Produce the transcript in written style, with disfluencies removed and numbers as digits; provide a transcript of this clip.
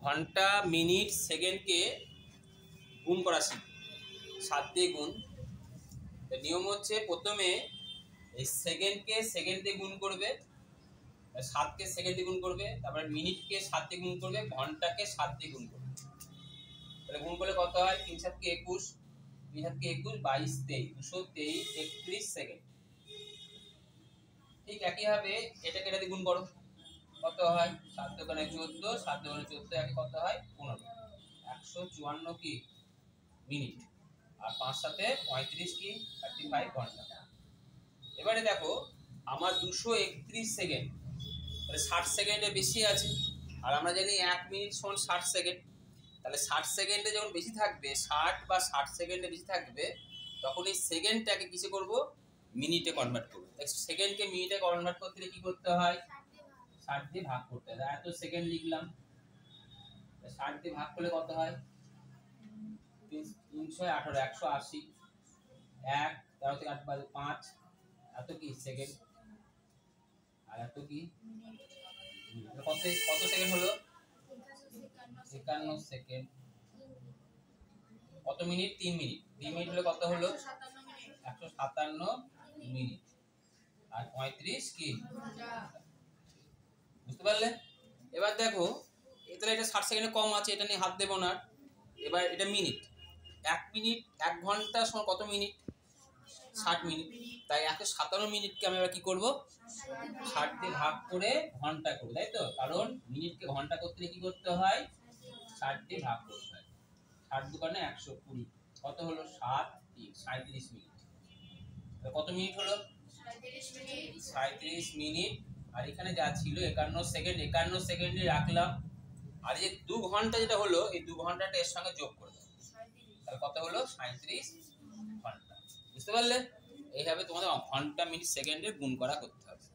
ঘন্টা মিনিট সেকেন্ডকে গুণ করা শিখব। 7 দিয়ে গুণ। নিয়ম হচ্ছে প্রথমে এই সেকেন্ডকে সেকেন্ড দিয়ে গুণ করবে, 7কে সেকেন্ড দিয়ে গুণ করবে, তারপরে মিনিটকে 7 দিয়ে গুণ করবে, ঘন্টাকে 7 দিয়ে গুণ করবে। তাহলে গুণ করলে কত হয়? 3 7 21, 3 7 21, 22 23, 223 31 সেকেন্ড। ঠিক একইভাবে এটাকে এটা দিয়ে গুণ করো, কত হয়? 7 দোকানে 14, 7 দোকানে 14, একে কত হয়? 15, 154 কি মিনিট, আর 5 7 35 কি 35 ঘন্টা। এবারে দেখো আমার 231 সেকেন্ড, তাহলে 60 সেকেন্ডের বেশি আছে, আর আমরা জানি 1 মিনিট সমান 60 সেকেন্ড। তাহলে 60 সেকেন্ডে যখন বেশি থাকবে, 60 বা 60 সেকেন্ডে বেশি থাকবে, তখন এই সেকেন্ডটাকে কিসে করব? মিনিটে কনভার্ট করব। সেকেন্ডকে মিনিটে কনভার্ট করতে কি করতে হয়? 60 দিয়ে ভাগ করতে হয়। এত সেকেন্ড লিখলাম, 60 দিয়ে ভাগ করলে কত হয়? 318, 180, 1 13 থেকে 8 বাজে 5, এত কি সেকেন্ড, আর এত কি কত কত সেকেন্ড হলো? 51 সেকেন্ড। কত মিনিট? 3 মিনিট। 3 মিনিট হলে কত হলো? 157 মিনিট, আর 35 কি? বুঝতে পারলে? এবার দেখো তাহলে এটা 60 সেকেন্ডে কম আছে, এটা নিয়ে হাত দেব না। এবার এটা মিনিট, 1 মিনিট 1 ঘন্টা সমান কত মিনিট? 60 মিনিট। তাই 157 মিনিটকে আমি এবার কি করব? 60 দিয়ে ভাগ করে ঘন্টা করব, তাই তো? কারণ মিনিটকে ঘন্টা করতে কি করতে হয়? 60 দিয়ে ভাগ করতে হয়। 60 দোকানে 120, কত হলো? 7 3 37 মিনিট। কত মিনিট হলো? 37 মিনিট। আর এখানে যা ছিল 51 সেকেন্ড, 51 সেকেন্ডে রাখলাম। আর এই 2 ঘন্টা যেটা হলো, এই 2 ঘন্টাটা এর সঙ্গে যোগ করে দাও, তাহলে কত হলো? 37 ঘন্টা। বুঝতে পারলে? এইভাবে তোমাদের ঘন্টা মিনিট সেকেন্ডে গুণ করা করতে হবে।